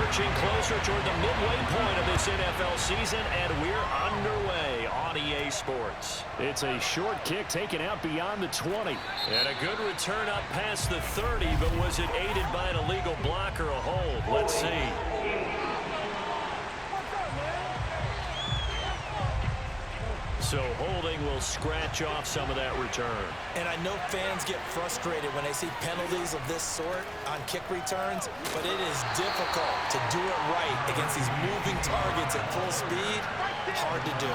Inching closer toward the midway point of this NFL season, and we're underway on EA Sports. It's a short kick taken out beyond the 20. And a good return up past the 30, but was it aided by an illegal block or a hold? Let's see. So holding will scratch off some of that return. And I know fans get frustrated when they see penalties of this sort on kick returns, but it is difficult to do it right against these moving targets at full speed. Hard to do.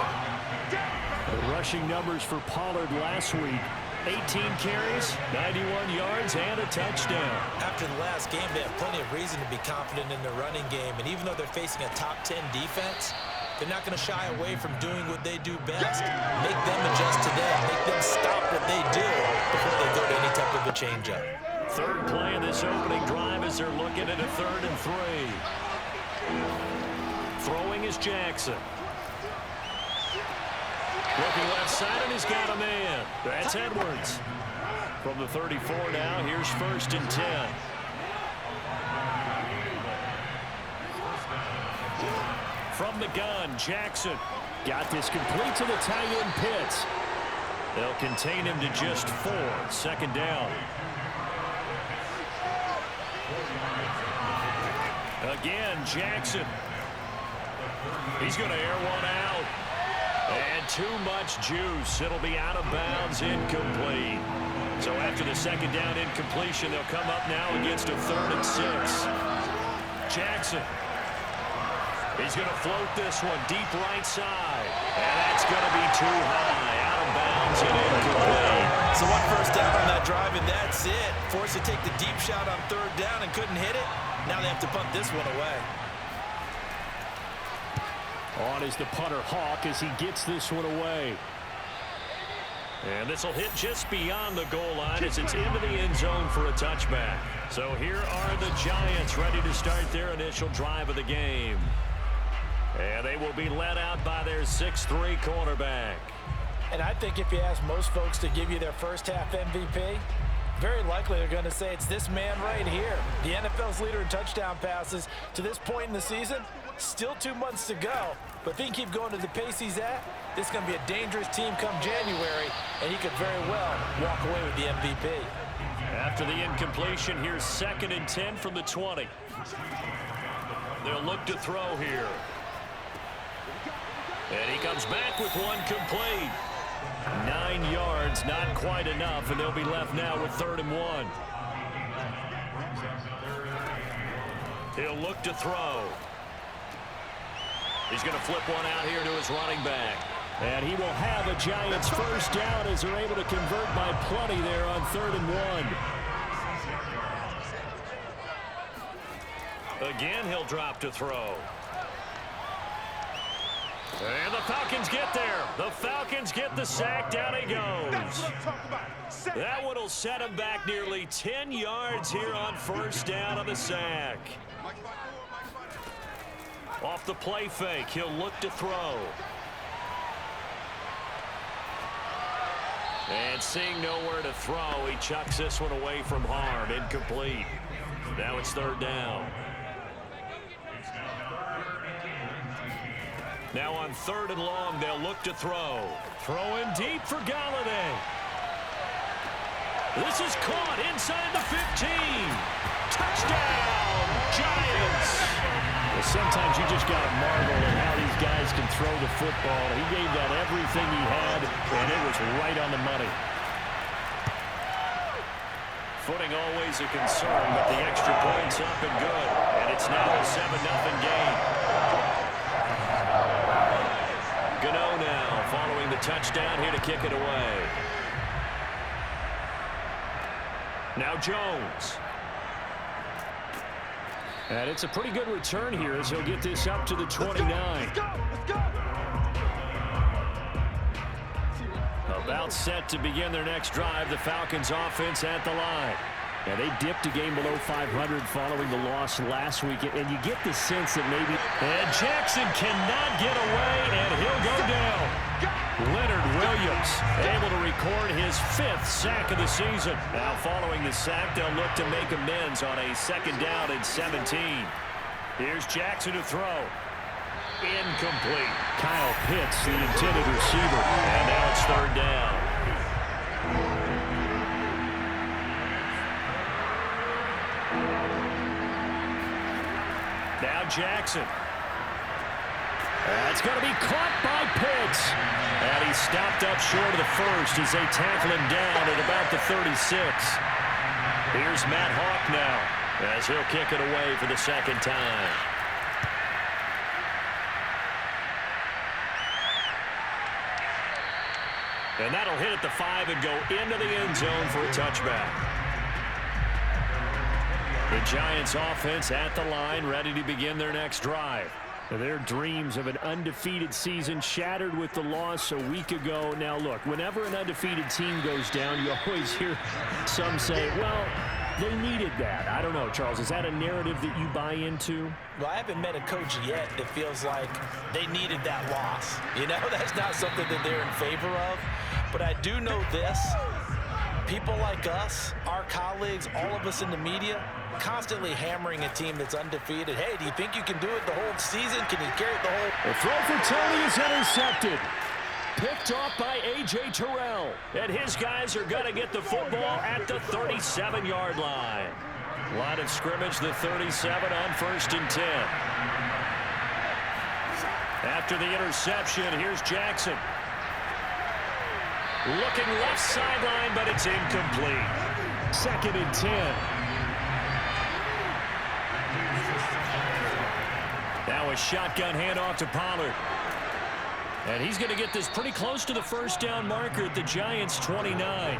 The rushing numbers for Pollard last week. 18 carries, 91 yards, and a touchdown. After the last game, they have plenty of reason to be confident in their running game. And even though they're facing a top 10 defense, they're not going to shy away from doing what they do best. Make them adjust to them. Make them stop what they do before they go to any type of a change-up. Third play of this opening drive as they're looking at a 3rd and 3. Throwing is Jackson. Looking left side, and he's got a man. That's Edwards. From the 34 now, here's 1st and 10. From the gun, Jackson. Got this complete to the tight end Pitts. They'll contain him to just 4. 2nd down. Again, Jackson. He's going to air one out. And too much juice. It'll be out of bounds, incomplete. So after the 2nd down incompletion, they'll come up now against a 3rd and 6. Jackson. He's going to float this one deep right side. And that's going to be too high. Out of bounds and incomplete. So 1 first down on that drive, and that's it. Forced to take the deep shot on 3rd down and couldn't hit it. Now they have to punt this one away. On is the punter Hawk as he gets this one away. And this will hit just beyond the goal line as it's into the end zone for a touchback. So here are the Giants ready to start their initial drive of the game. And they will be led out by their 6'3" cornerback. And I think if you ask most folks to give you their first half MVP, very likely they're going to say it's this man right here. The NFL's leader in touchdown passes to this point in the season. Still 2 months to go. But if he can keep going to the pace he's at, this is going to be a dangerous team come January, and he could very well walk away with the MVP. After the incompletion, here's 2nd and 10 from the 20. They'll look to throw here. And he comes back with one complete. 9 yards, not quite enough, and they'll be left now with 3rd and 1. He'll look to throw. He's going to flip one out here to his running back. And he will have a Giants first down as they're able to convert by plenty there on 3rd and 1. Again, he'll drop to throw. And the Falcons get there. The Falcons get the sack. Down he goes. That one will set him back nearly 10 yards here on 1st down on the sack. Off the play fake, he'll look to throw. And seeing nowhere to throw, he chucks this one away from harm. Incomplete. Now it's 3rd down. Now on 3rd and long, they'll look to throw. Throwing deep for Galladay. This is caught inside the 15. Touchdown, Giants. Well, sometimes you just got to marvel at how these guys can throw the football. He gave that everything he had, and it was right on the money. Footing always a concern, but the extra point's up and good. And it's now a 7-0 game. Gano now following the touchdown here to kick it away. Now Jones. And it's a pretty good return here as he'll get this up to the 29. Let's go. About set to begin their next drive. The Falcons offense at the line. Yeah, they dipped a game below 500 following the loss last week, and you get the sense that maybe... And Jackson cannot get away, and he'll go down. Leonard Williams able to record his 5th sack of the season. Now following the sack, they'll look to make amends on a 2nd down and 17. Here's Jackson to throw. Incomplete. Kyle Pitts, the intended receiver. And now it's third down. Now Jackson. That's going to be caught by Pitts. And he's stopped up short of the first as they tackle him down at about the 36. Here's Matt Hawk now as he'll kick it away for the second time. And that'll hit at the 5 and go into the end zone for a touchback. The Giants offense at the line, ready to begin their next drive. Their dreams of an undefeated season shattered with the loss a week ago. Now, look, whenever an undefeated team goes down, you always hear some say, well, they needed that. I don't know, Charles. Is that a narrative that you buy into? Well, I haven't met a coach yet that feels like they needed that loss. You know, that's not something that they're in favor of. But I do know this. People like us, our colleagues, all of us in the media, constantly hammering a team that's undefeated. Hey, do you think you can do it the whole season? Can you carry it the whole... The throw for Tony is intercepted. Picked off by A.J. Terrell. And his guys are going to get the football at the 37-yard line. Line of scrimmage, the 37 on 1st and 10. After the interception, here's Jackson. Looking left sideline, but it's incomplete. 2nd and 10. Now a shotgun handoff to Pollard. And he's going to get this pretty close to the first down marker at the Giants' 29.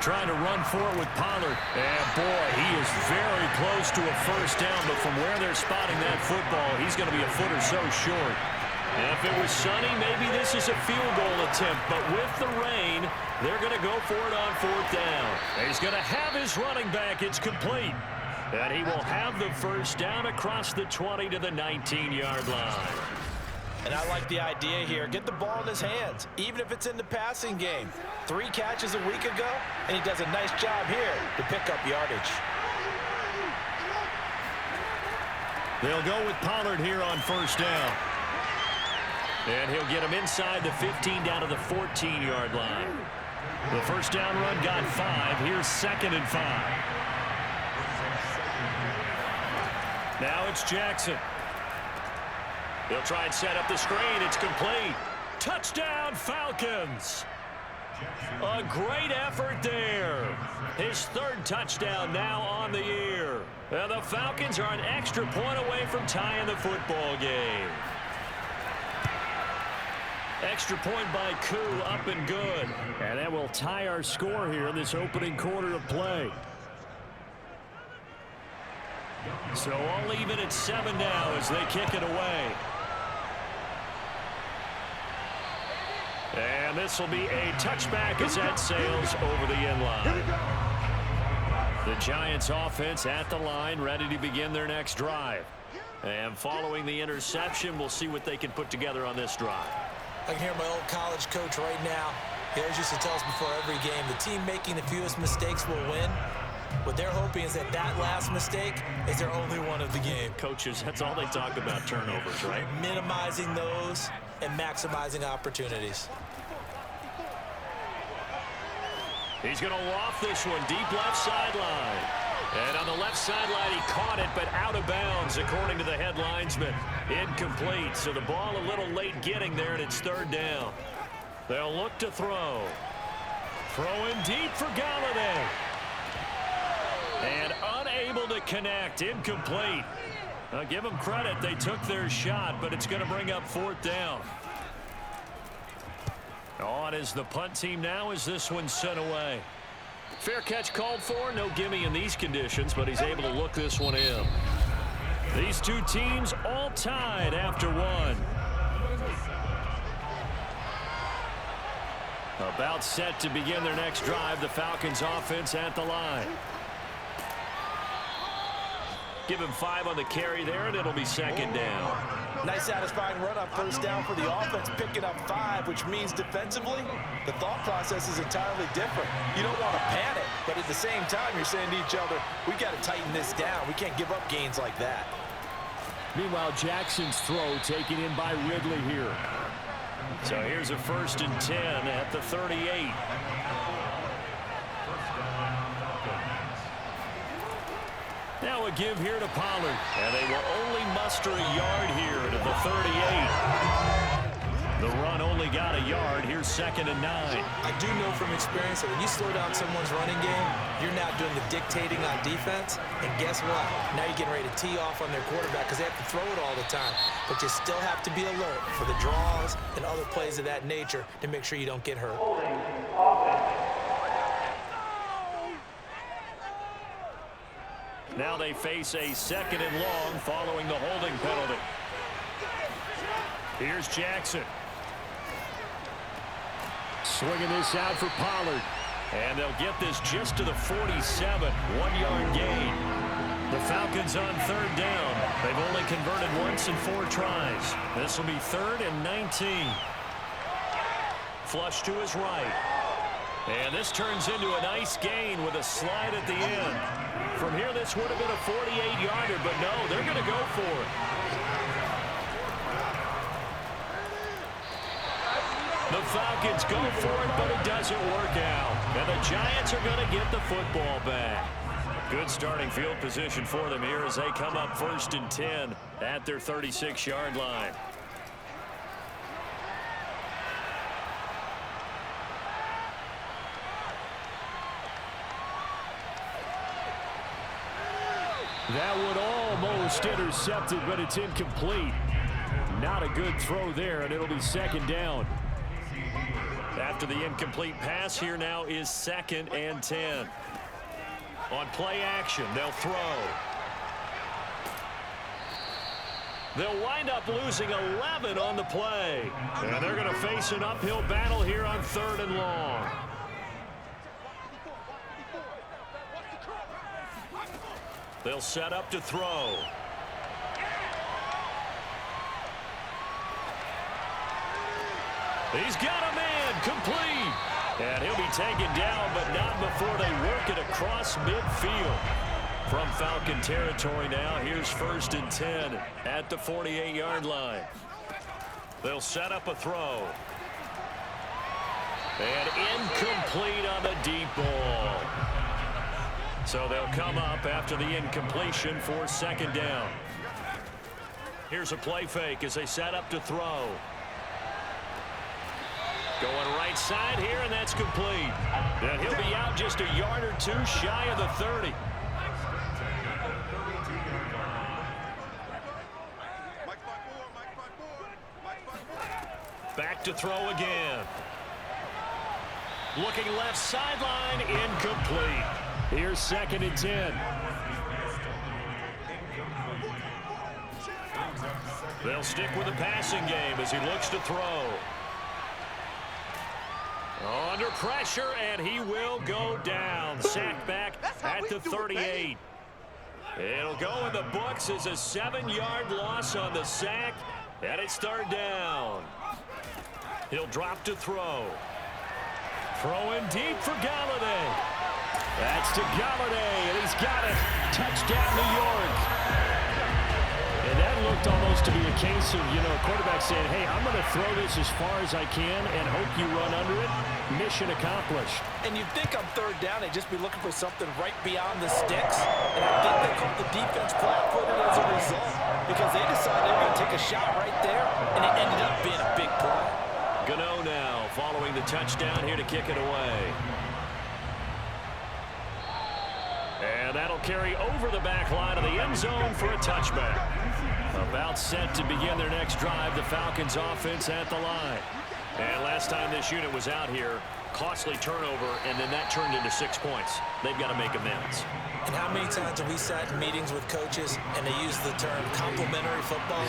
Trying to run forward with Pollard. And boy, he is very close to a first down, but from where they're spotting that football, he's going to be a foot or so short. And if it was sunny, maybe this is a field goal attempt, but with the rain, they're going to go for it on 4th down. He's going to have his running back. It's complete. And he will have the first down across the 20 to the 19-yard line. And I like the idea here. Get the ball in his hands, even if it's in the passing game. 3 catches a week ago, and he does a nice job here to pick up yardage. They'll go with Pollard here on first down. And he'll get him inside the 15 down to the 14-yard line. The first down run got 5. Here's 2nd and 5. Now it's Jackson. He'll try and set up the screen. It's complete. Touchdown, Falcons. A great effort there. His 3rd touchdown now on the year. And the Falcons are an extra point away from tying the football game. Extra point by Koo, up and good. And that will tie our score here in this opening quarter of play. So all even at 7 now as they kick it away. And this will be a touchback as that sails over the end line. The Giants offense at the line, ready to begin their next drive. And following the interception, we'll see what they can put together on this drive. I can hear my old college coach right now. He always used to tell us before every game, the team making the fewest mistakes will win. What they're hoping is that last mistake is their only one of the game. Coaches, that's all they talk about, turnovers, right? Minimizing those and maximizing opportunities. He's going to loft this one deep left sideline. And on the left sideline, he caught it, but out of bounds, according to the head linesman. Incomplete, so the ball a little late getting there, and it's 3rd down. They'll look to throw. Throwing deep for Galladay. And unable to connect, incomplete. I'll give them credit, they took their shot, but it's going to bring up 4th down. On is the punt team now as this one's sent away. Fair catch called for, no gimme in these conditions, but he's able to look this one in. These two teams all tied after 1. About set to begin their next drive, the Falcons offense at the line. Give him 5 on the carry there, and it'll be second down. Nice satisfying run on first down for the offense, picking up 5, which means defensively, the thought process is entirely different. You don't want to panic, but at the same time, you're saying to each other, we got to tighten this down. We can't give up gains like that. Meanwhile, Jackson's throw taken in by Ridley here. So here's a 1st and 10 at the 38. Now a give here to Pollard, and they will only muster a yard here to the 38. The run only got a yard. Here's 2nd and 9. I do know from experience that when you slow down someone's running game, you're not doing the dictating on defense. And guess what? Now you're getting ready to tee off on their quarterback because they have to throw it all the time. But you still have to be alert for the draws and other plays of that nature to make sure you don't get hurt. Now they face a 2nd and long following the holding penalty. Here's Jackson. Swinging this out for Pollard. And they'll get this just to the 47. 1-yard gain. The Falcons on 3rd down. They've only converted once in 4 tries. This will be 3rd and 19. Flush to his right. And this turns into a nice gain with a slide at the end. From here, this would have been a 48-yarder, but no, they're going to go for it. The Falcons go for it, but it doesn't work out. And the Giants are going to get the football back. Good starting field position for them here as they come up 1st and 10 at their 36-yard line. That would almost intercepted, but it's incomplete. Not a good throw there, and it'll be 2nd down. After the incomplete pass, here now is 2nd and 10. On play action, they'll throw. They'll wind up losing 11 on the play. And they're going to face an uphill battle here on 3rd and long. They'll set up to throw. He's got a man, complete. And he'll be taken down, but not before they work it across midfield. From Falcon territory now, here's 1st and 10 at the 48-yard line. They'll set up a throw. And incomplete on the deep ball. So they'll come up after the incompletion for 2nd down. Here's a play fake as they set up to throw. Going right side here, and that's complete. And he'll be out just a yard or 2 shy of the 30. Back to throw again. Looking left sideline, incomplete. Here's 2nd and 10. They'll stick with the passing game as he looks to throw. Under pressure, and he will go down. Sacked back at the 38. It'll go in the books as a 7-yard loss on the sack, and it's 3rd down. He'll drop to throw. Throwing deep for Galladay. That's to Galladay, and he's got it. Touchdown, New York. And that looked almost to be a case of, quarterback saying, hey, I'm going to throw this as far as I can and hope you run under it. Mission accomplished. And you'd think on 3rd down, they'd just be looking for something right beyond the sticks. And I think they called the defense flat-footed as a result because they decided they were going to take a shot right there, and it ended up being a big play. Gano now following the touchdown here to kick it away. And that'll carry over the back line of the end zone for a touchback. About set to begin their next drive, the Falcons offense at the line. And last time this unit was out here, costly turnover, and then that turned into 6 points. They've got to make amends. And how many times have we sat in meetings with coaches and they use the term complementary football?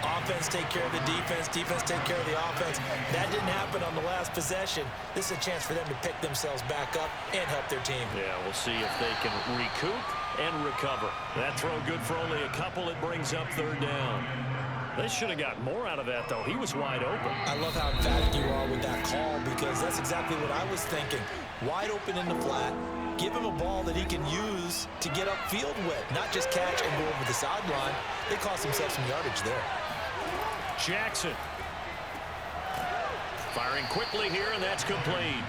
Offense take care of the defense, defense take care of the offense. That didn't happen on the last possession. This is a chance for them to pick themselves back up and help their team. Yeah, we'll see if they can recoup and recover. That throw good for only a couple. It brings up third down. They should have got more out of that, though. He was wide open. I love how emphatic you are with that call because that's exactly what I was thinking. Wide open in the flat. Give him a ball that he can use to get upfield with, not just catch and go over the sideline. They cost themselves some yardage there. Jackson. Firing quickly here, and that's complete.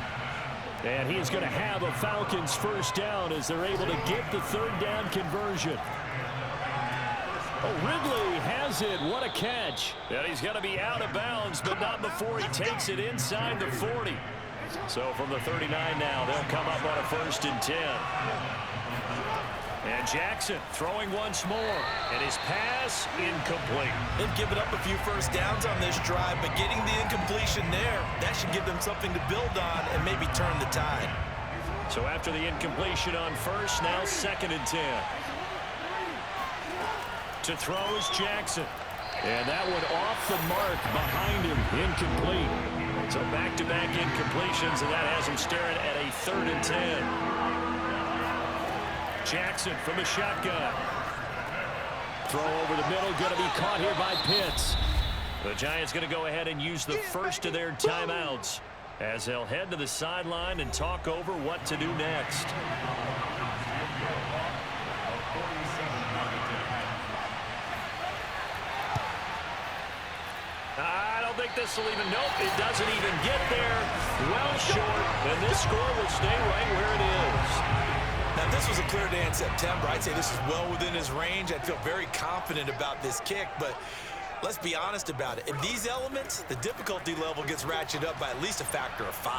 And he's going to have a Falcons first down as they're able to get the third down conversion. Oh, Ridley has it. What a catch. And he's going to be out of bounds, but not before he takes it inside the 40. So from the 39 now, they'll come up on a 1st and 10. And Jackson throwing once more. And his pass incomplete. They've given up a few first downs on this drive, but getting the incompletion there, that should give them something to build on and maybe turn the tide. So after the incompletion on 1st, now 2nd and 10. To throw is Jackson. And that one off the mark behind him. Incomplete. So back-to-back incompletions, and that has him staring at a 3rd and 10. Jackson from the shotgun. Throw over the middle, going to be caught here by Pitts. The Giants going to go ahead and use the first of their timeouts as they'll head to the sideline and talk over what to do next. I don't think this will even, nope, it doesn't even get there. Well short, and this score will stay right where it is. Now, if this was a clear day in September, I'd say this is well within his range. I'd feel very confident about this kick, but let's be honest about it. In these elements, the difficulty level gets ratcheted up by at least a factor of 5.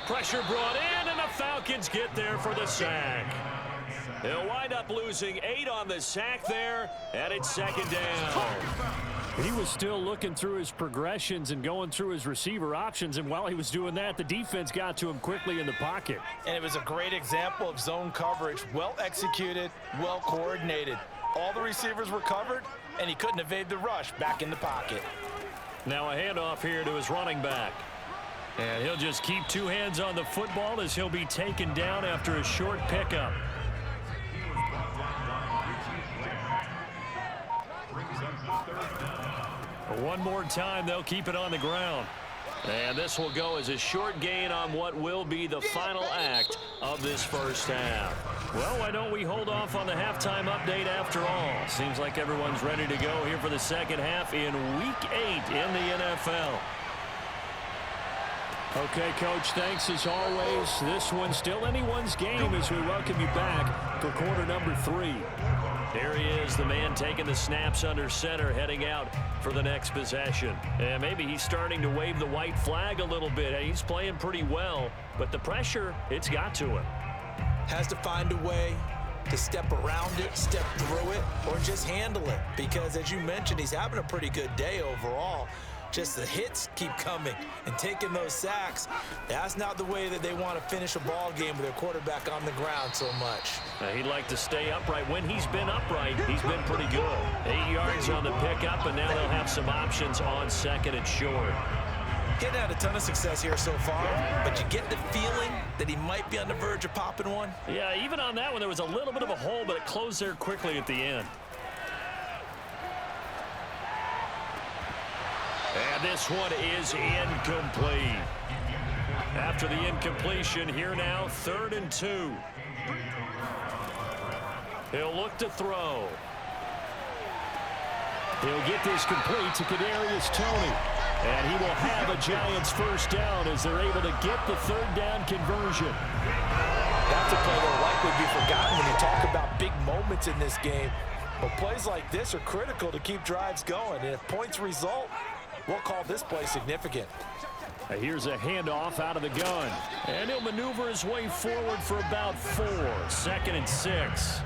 Pressure brought in, and the Falcons get there for the sack. They'll wind up losing 8 on the sack there, and it's 2nd down. He was still looking through his progressions and going through his receiver options, and while he was doing that, the defense got to him quickly in the pocket. And it was a great example of zone coverage. Well executed, well coordinated. All the receivers were covered, and he couldn't evade the rush back in the pocket. Now a handoff here to his running back. And he'll just keep 2 hands on the football as he'll be taken down after a short pickup. One more time, they'll keep it on the ground. And this will go as a short gain on what will be the final act of this first half. Well, why don't we hold off on the halftime update after all? Seems like everyone's ready to go here for the second half in Week 8 in the NFL. Okay, Coach, thanks as always. This one's still anyone's game as we welcome you back for quarter number 3. There he is, the man taking the snaps under center, heading out for the next possession. And maybe he's starting to wave the white flag a little bit. He's playing pretty well, but the pressure, it's got to him. Has to find a way to step around it, step through it, or just handle it. Because as you mentioned, he's having a pretty good day overall. Just the hits keep coming and taking those sacks. That's not the way that they want to finish a ball game with their quarterback on the ground so much. He'd like to stay upright. When he's been upright, he's been pretty good. 8 yards on the pickup, and now they'll have some options on 2nd and short. Getting had a ton of success here so far, but you get the feeling that he might be on the verge of popping one. Yeah, even on that one, there was a little bit of a hole, but it closed there quickly at the end. And this one is incomplete. After the incompletion, here now, 3rd and 2. He'll look to throw. He'll get this complete to Kadarius Toney. And he will have a Giants first down as they're able to get the 3rd down conversion. That's a play that'll likely be forgotten when you talk about big moments in this game. But plays like this are critical to keep drives going. And if points result, we'll call this play significant. Here's a handoff out of the gun. And he'll maneuver his way forward for about 4. 2nd and 6.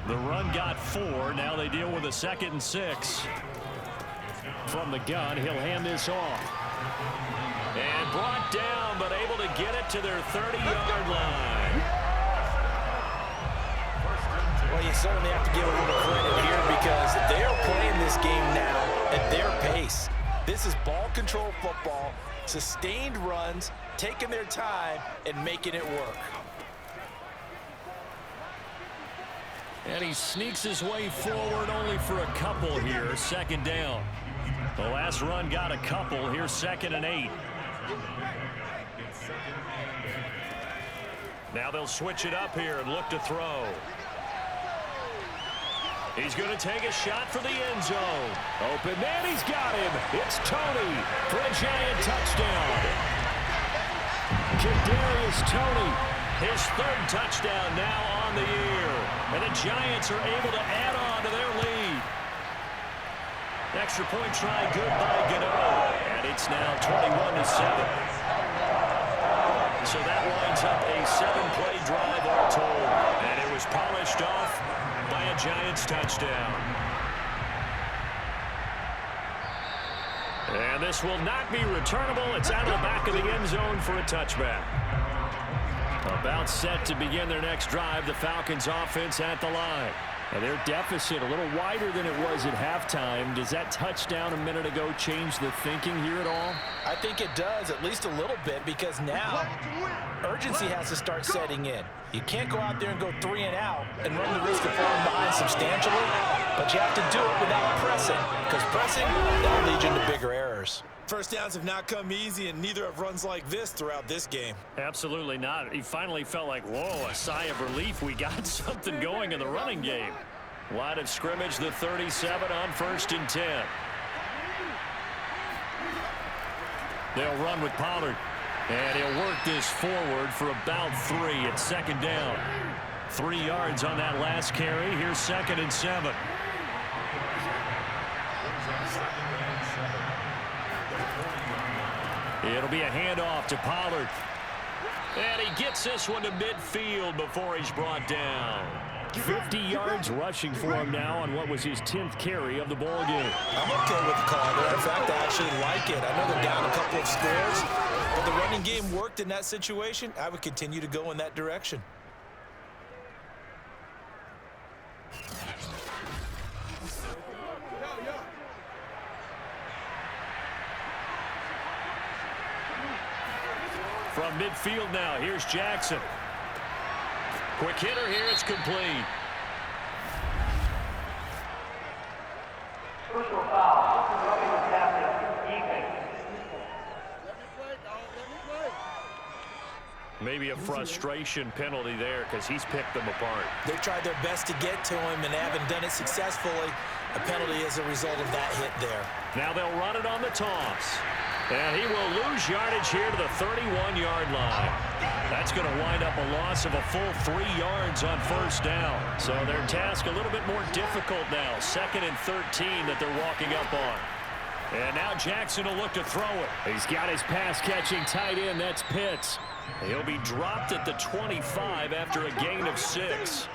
The run got 4. Now they deal with a 2nd and 6. From the gun, he'll hand this off. And brought down, but able to get it to their 30-yard line. Well, you certainly have to give a little credit here because they're playing this game now at their pace. This is ball control football, sustained runs, taking their time and making it work. And he sneaks his way forward only for a couple here. Second down. The last run got a couple. Here's 2nd and 8. Now they'll switch it up here and look to throw. He's going to take a shot for the end zone. Open man, he's got him. It's Tony for a giant touchdown. Kadarius Toney, his 3rd touchdown now on the year. And the Giants are able to add on to their lead. Extra point try good by Gano. And it's now 21-7. So that winds up a 7-play drive all told. And it was polished off by a Giants touchdown. And this will not be returnable. It's out of the back of the end zone for a touchback. About set to begin their next drive. The Falcons offense at the line. And their deficit a little wider than it was at halftime. Does that touchdown a minute ago change the thinking here at all? I think it does, at least a little bit, because now urgency has to start setting in. You can't go out there and go 3 and out and run the risk of falling behind substantially, but you have to do it without pressing, because pressing, that'll lead you into bigger errors. First downs have not come easy, and neither have runs like this throughout this game. Absolutely not. He finally felt like, whoa, a sigh of relief. We got something going in the running game. Line of scrimmage, the 37 on 1st and 10. They'll run with Pollard. And he'll work this forward for about 3 at 2nd down. 3 yards on that last carry. Here's 2nd and 7. It'll be a handoff to Pollard. And he gets this one to midfield before he's brought down. 50 yards rushing for him now on what was his 10th carry of the ball game. I'm okay with the call there. In fact, I actually like it. I know they're down a couple of scores, but the running game worked in that situation. I would continue to go in that direction. From midfield now, here's Jackson. Quick hitter here, it's complete. Personal foul. This is what was happening. Maybe a frustration penalty there because he's picked them apart. They tried their best to get to him and haven't done it successfully. A penalty as a result of that hit there. Now they'll run it on the toss. And he will lose yardage here to the 31-yard line. That's going to wind up a loss of a full 3 yards on 1st down. So their task a little bit more difficult now. 2nd and 13 that they're walking up on. And now Jackson will look to throw it. He's got his pass-catching tight end. That's Pitts. He'll be dropped at the 25 after a gain of 6.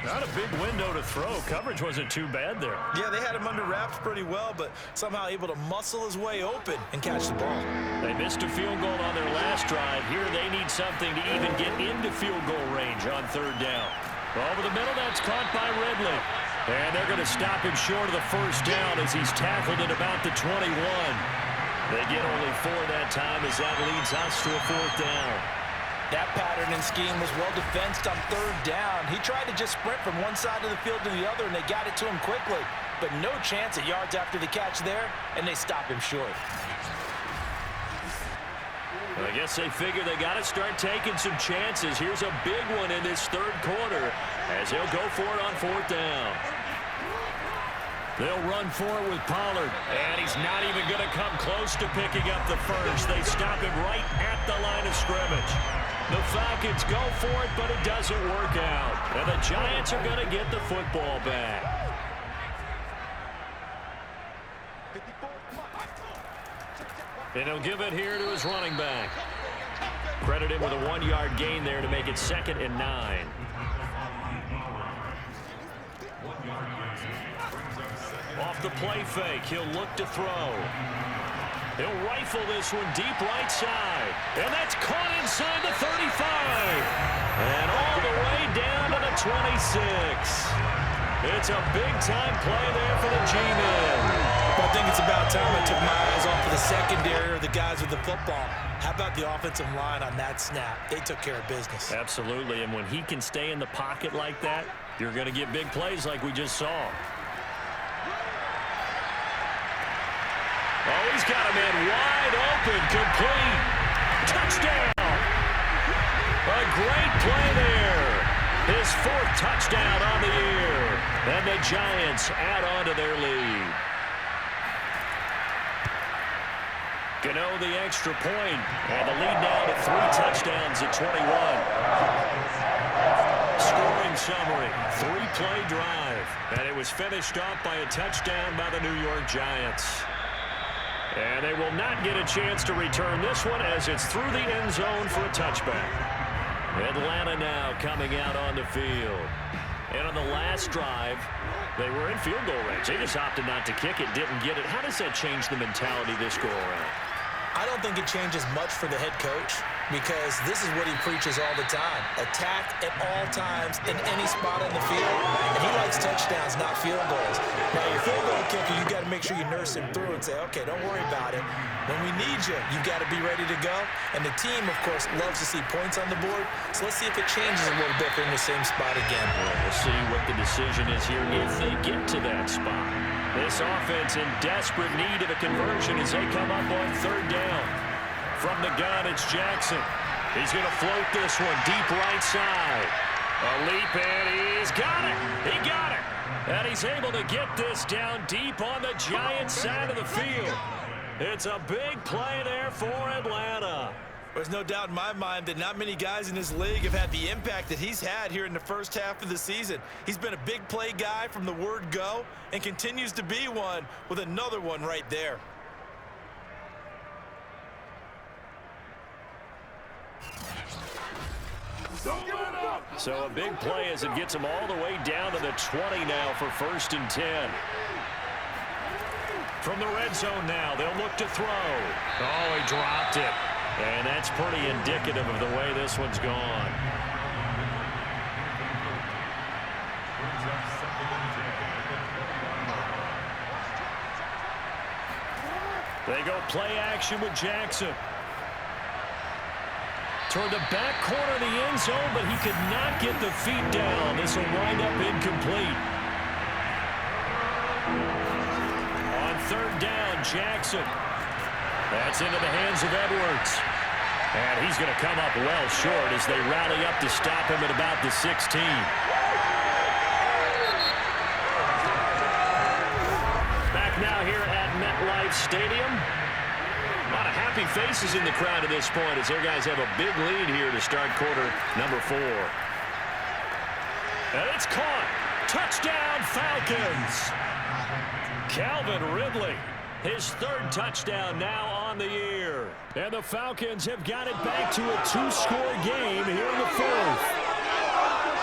Not a big window to throw. Coverage wasn't too bad there. Yeah, they had him under wraps pretty well, but somehow able to muscle his way open and catch the ball. They missed a field goal on their last drive. Here they need something to even get into field goal range on 3rd down. Over the middle, that's caught by Ridley. And they're going to stop him short of the 1st down as he's tackled at about the 21. They get only 4 that time as that leads us to a 4th down. That pattern and scheme was well defensed on 3rd down. He tried to just sprint from one side of the field to the other, and they got it to him quickly. But no chance at yards after the catch there, and they stop him short. I guess they figure they got to start taking some chances. Here's a big one in this 3rd quarter as he'll go for it on 4th down. They'll run for it with Pollard, and he's not even going to come close to picking up the first. They stop him right at the line of scrimmage. The Falcons go for it, but it doesn't work out. And the Giants are going to get the football back. And he'll give it here to his running back. Credit him with a 1-yard gain there to make it 2nd and 9. Off the play fake, he'll look to throw. He'll rifle this one deep right side. And that's caught inside the 35. And all the way down to the 26. It's a big-time play there for the G-men. Well, I think it's about time I took my eyes off of the secondary or the guys with the football. How about the offensive line on that snap? They took care of business. Absolutely, and when he can stay in the pocket like that, You're going to get big plays like we just saw. Oh, he's got a man wide open, complete. Touchdown. A great play there. His 4th touchdown on the year. And the Giants add on to their lead. Gano the extra point, and the lead now to 3 touchdowns at 21. Scoring summary, 3-play drive, and it was finished off by a touchdown by the New York Giants. And they will not get a chance to return this one as it's through the end zone for a touchback. Atlanta now coming out on the field. And on the last drive, they were in field goal range. They just opted not to kick it, didn't get it. How does that change the mentality this go around? I don't think it changes much for the head coach because this is what he preaches all the time. Attack at all times in any spot on the field. And he likes touchdowns, not field goals. Now, your field goal kicker, you've got to make sure you nurse him through and say, okay, don't worry about it. When we need you, you've got to be ready to go. And the team, of course, loves to see points on the board. So let's see if it changes a little bit if they're in the same spot again. We'll see what the decision is here if they get to that spot. This offense in desperate need of a conversion as they come up on 3rd down. From the gun, it's Jackson. He's going to float this one deep right side. A leap, and he's got it. He got it. And he's able to get this down deep on the Giants side of the field. It's a big play there for Atlanta. There's no doubt in my mind that not many guys in this league have had the impact that he's had here in the first half of the season. He's been a big play guy from the word go and continues to be one with another one right there. So a big play as it gets him all the way down to the 20 now for 1st and 10. From the red zone now, they'll look to throw. Oh, he dropped it. And that's pretty indicative of the way this one's gone. They go play action with Jackson. Toward the back corner of the end zone, but he could not get the feet down. This will wind up incomplete. On 3rd down, Jackson. That's into the hands of Edwards. And he's going to come up well short as they rally up to stop him at about the 16. Back now here at MetLife Stadium. A lot of happy faces in the crowd at this point as their guys have a big lead here to start quarter number 4. And it's caught. Touchdown, Falcons. Calvin Ridley, his 3rd touchdown now on the year. And the Falcons have got it back to a 2-score game here in the 4th.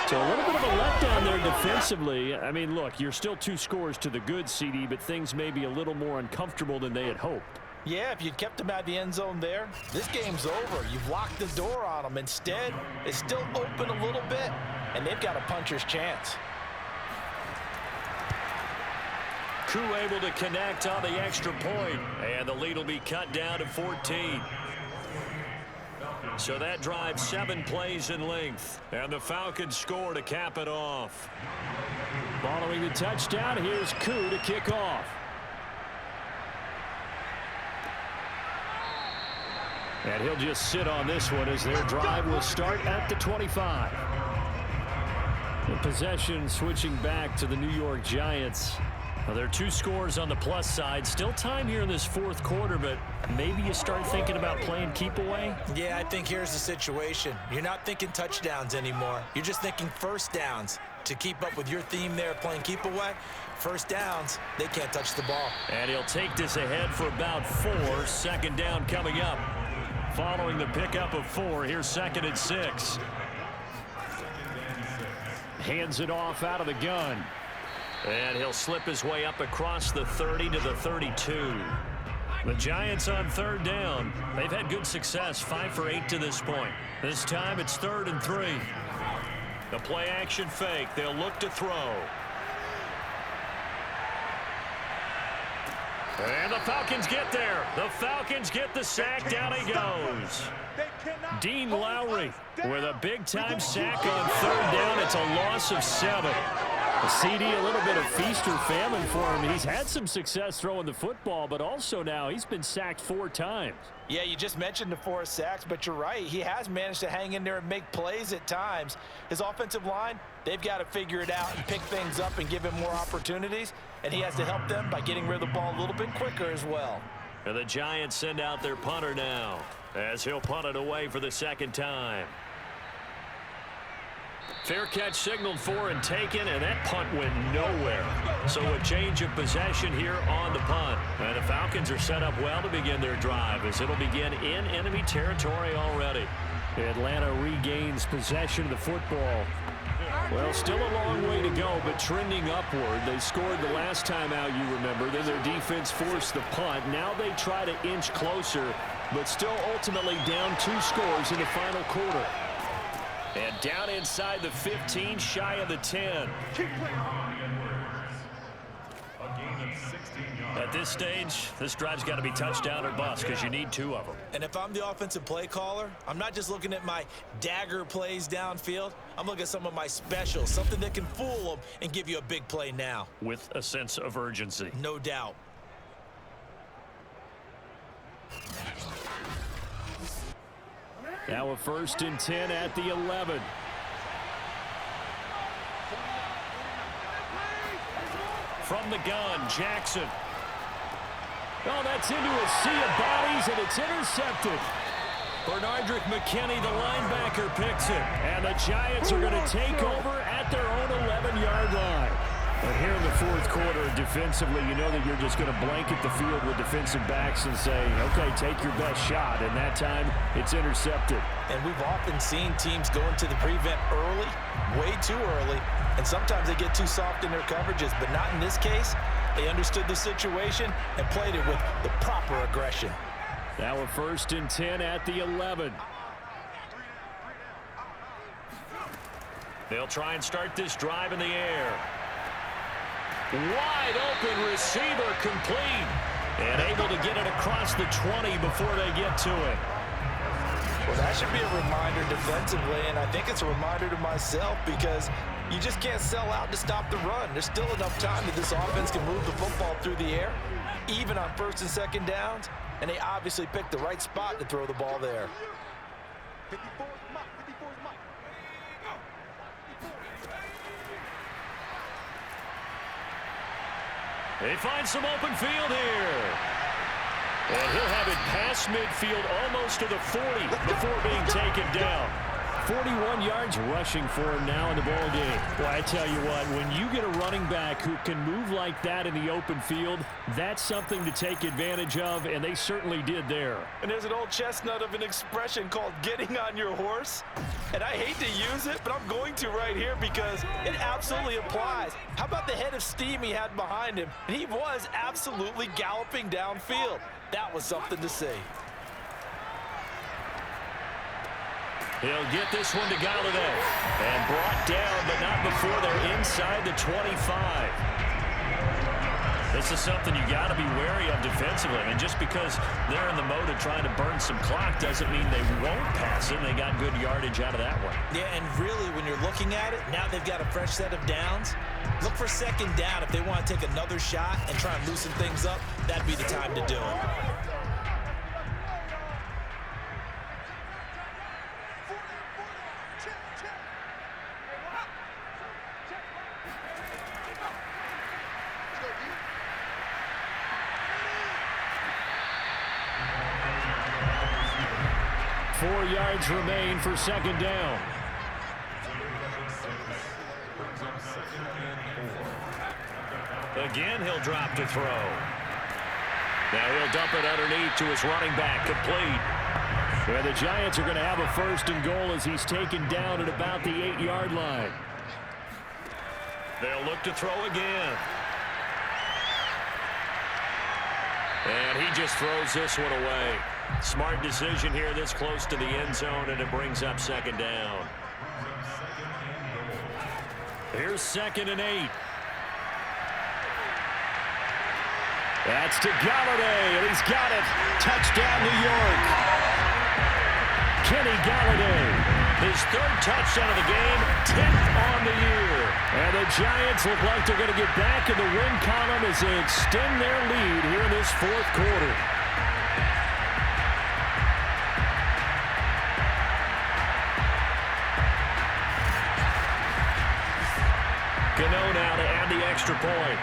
So a little bit of a letdown there defensively. I mean, look, you're still 2 scores to the good, CD, but things may be a little more uncomfortable than they had hoped. Yeah, if you'd kept him at the end zone there, this game's over. You've locked the door on him. Instead, it's still open a little bit, and they've got a puncher's chance. Koo able to connect on the extra point, and the lead will be cut down to 14. So that drives 7 plays in length, and the Falcons score to cap it off. Following the touchdown, here's Koo to kick off. And he'll just sit on this one as their drive will start at the 25. The possession switching back to the New York Giants. Well, there are 2 scores on the plus side. Still time here in this 4th quarter, but maybe you start thinking about playing keep away? Yeah, I think here's the situation. You're not thinking touchdowns anymore. You're just thinking 1st downs. To keep up with your theme there, playing keep away, 1st downs, they can't touch the ball. And he'll take this ahead for about 4. 2nd down coming up. Following the pickup of 4, here's 2nd and 6. Hands it off out of the gun. And he'll slip his way up across the 30 to the 32. The Giants on 3rd down. They've had good success, 5 for 8 to this point. This time it's 3rd and 3. The play action fake. They'll look to throw. And the Falcons get there. The Falcons get the sack. Down he goes. Dean Lowry with a big-time sack on third down. It's a loss of 7. The CD, a little bit of feast or famine for him. He's had some success throwing the football, but also now he's been sacked 4 times. Yeah, you just mentioned the 4 sacks, but you're right. He has managed to hang in there and make plays at times. His offensive line, they've got to figure it out and pick things up and give him more opportunities, and he has to help them by getting rid of the ball a little bit quicker as well. And the Giants send out their punter now, as he'll punt it away for the second time. Fair catch signaled for and taken, and that punt went nowhere. So a change of possession here on the punt. And the Falcons are set up well to begin their drive, as it'll begin in enemy territory already. Atlanta regains possession of the football. Well, still a long way to go, but trending upward. They scored the last time out, you remember. Then their defense forced the punt. Now they try to inch closer, but still ultimately down 2 scores in the final quarter. And down inside the 15, shy of the 10. At this stage, this drive's got to be touchdown or bust because you need 2 of them. And if I'm the offensive play caller, I'm not just looking at my dagger plays downfield. I'm looking at some of my specials, something that can fool them and give you a big play now. With a sense of urgency. No doubt. Now a 1st and 10 at the 11. From the gun, Jackson. Oh, that's into a sea of bodies, and it's intercepted. Bernardrick McKinney, the linebacker, picks it. And the Giants are going to take over at their own 11-yard line. But here in the 4th quarter, defensively, you know that you're just going to blanket the field with defensive backs and say, okay, take your best shot. And that time, it's intercepted. And we've often seen teams go into the prevent early, way too early, and sometimes they get too soft in their coverages, but not in this case. They understood the situation and played it with the proper aggression. Now a 1st and 10 at the 11. They'll try and start this drive in the air. Wide open receiver, complete. And able to get it across the 20 before they get to it. Well, that should be a reminder defensively, and I think it's a reminder to myself because you just can't sell out to stop the run. There's still enough time that this offense can move the football through the air, even on 1st and 2nd downs, and they obviously picked the right spot to throw the ball there. They find some open field here. And he'll have it past midfield almost to the 40 before being taken down. 41 yards rushing for him now in the ball game. Well, I tell you what, when you get a running back who can move like that in the open field, that's something to take advantage of, and they certainly did there. And there's an old chestnut of an expression called getting on your horse. And I hate to use it, but I'm going to right here because it absolutely applies. How about the head of steam he had behind him? And he was absolutely galloping downfield. That was something to see. He'll get this one to Galladay. And brought down, but not before they're inside the 25. This is something you got to be wary of defensively. And just because they're in the mode of trying to burn some clock doesn't mean they won't pass it. They got good yardage out of that one. Yeah, and really, when you're looking at it, now they've got a fresh set of downs. Look for 2nd down. If they want to take another shot and try and loosen things up, that'd be the time to do it. Four yards remain for 2nd down. Again, he'll drop to throw. Now he'll dump it underneath to his running back, complete. Well, the Giants are going to have a 1st and goal as he's taken down at about the 8-yard line. They'll look to throw again. And he just throws this one away. Smart decision here this close to the end zone, and it brings up 2nd down. Here's 2nd and 8. That's to Galladay, and he's got it. Touchdown, New York. Kenny Galladay. His third touchdown of the game, 10th on the year. And the Giants look like they're going to get back in the win column as they extend their lead here in this fourth quarter. Gano now to add the extra point.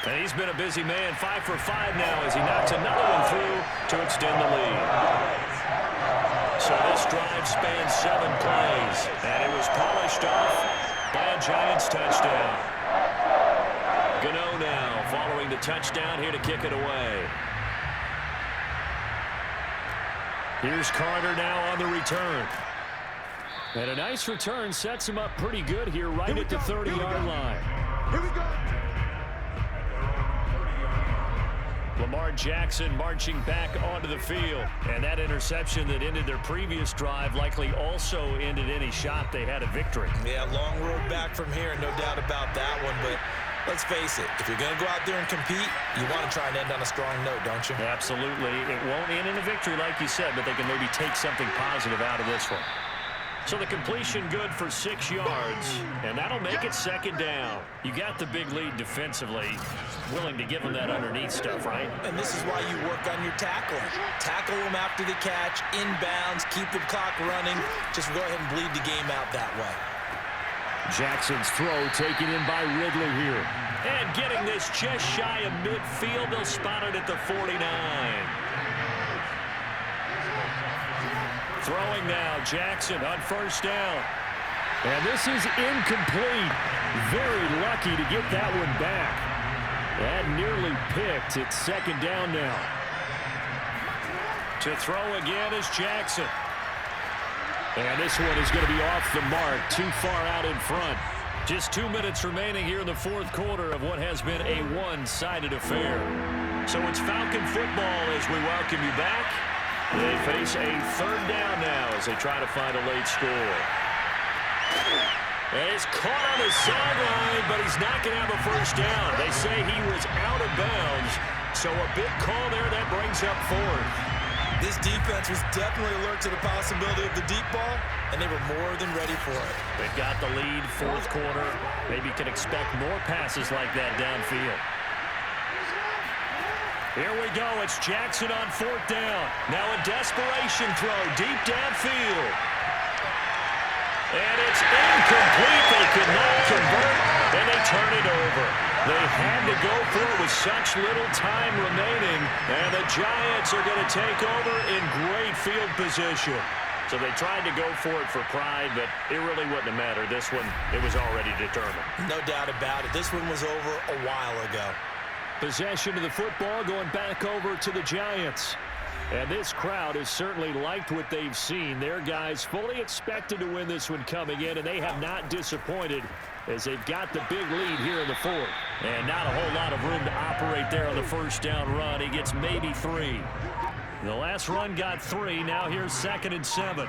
And he's been a busy man, 5 for 5 now as he knocks another one through to extend the lead. So this drive spans 7 plays, and it was polished off by a Giants touchdown. Gano now following the touchdown here to kick it away. Here's Carter now on the return. And a nice return sets him up pretty good here right at the 30-yard line. Here we go. Lamar Jackson marching back onto the field. And that interception that ended their previous drive likely also ended any shot they had at victory. Yeah, long road back from here, no doubt about that one. But let's face it, if you're going to go out there and compete, you want to try and end on a strong note, don't you? Absolutely. It won't end in a victory like you said, but they can maybe take something positive out of this one. So the completion good for 6 yards, and that'll make it second down. You got the big lead defensively, willing to give them that underneath stuff, right? And this is why you work on your tackling. Tackle them after the catch, inbounds, keep the clock running. Just go ahead and bleed the game out that way. Jackson's throw taken in by Ridley here. And getting this just shy of midfield, they'll spot it at the 49. Throwing now, Jackson on first down. And this is incomplete. Very lucky to get that one back. That nearly picked. It's second down now. To throw again is Jackson. And this one is going to be off the mark, too far out in front. Just 2 minutes remaining here in the fourth quarter of what has been a one-sided affair. So it's Falcon football as we welcome you back. They face a third down now as they try to find a late score. And he's caught on the sideline, but he's not going to have a first down. They say he was out of bounds, so a big call there that brings up fourth. This defense was definitely alert to the possibility of the deep ball, and they were more than ready for it. They've got the lead, fourth quarter. Maybe can expect more passes like that downfield. Here we go. It's Jackson on fourth down. Now a desperation throw deep downfield. And it's incomplete. They could not convert, and they turn it over. They had to go for it with such little time remaining, and the Giants are going to take over in great field position. So they tried to go for it for pride, but it really wouldn't have mattered. This one, it was already determined. No doubt about it. This one was over a while ago. Possession of the football going back over to the Giants. And this crowd has certainly liked what they've seen. Their guys fully expected to win this one coming in, and they have not disappointed as they've got the big lead here in the fourth. And not a whole lot of room to operate there on the first down run. He gets maybe 3. The last run got 3. Now here's 2nd and 7.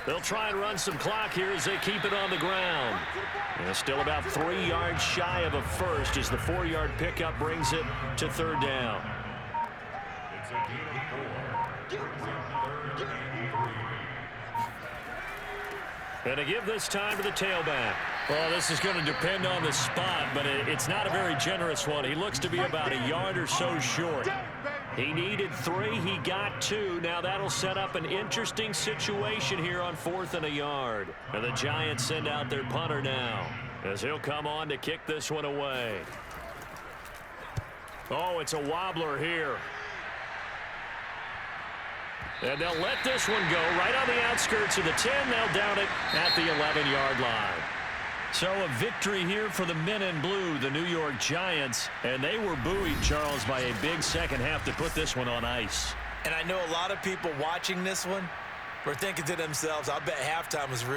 They'll try and run some clock here as they keep it on the ground. And still about 3 yards shy of a first as the 4-yard pickup brings it to third down. And to give this time to the tailback. Well, this is going to depend on the spot, but it's not a very generous one. He looks to be about a yard or so short. He needed 3. He got 2. Now that'll set up an interesting situation here on 4th and a yard. And the Giants send out their punter now as he'll come on to kick this one away. Oh, it's a wobbler here. And they'll let this one go right on the outskirts of the 10. They'll down it at the 11-yard line. So a victory here for the men in blue, the New York Giants. And they were buoyed, Charles, by a big second half to put this one on ice. And I know a lot of people watching this one were thinking to themselves, I bet halftime was real.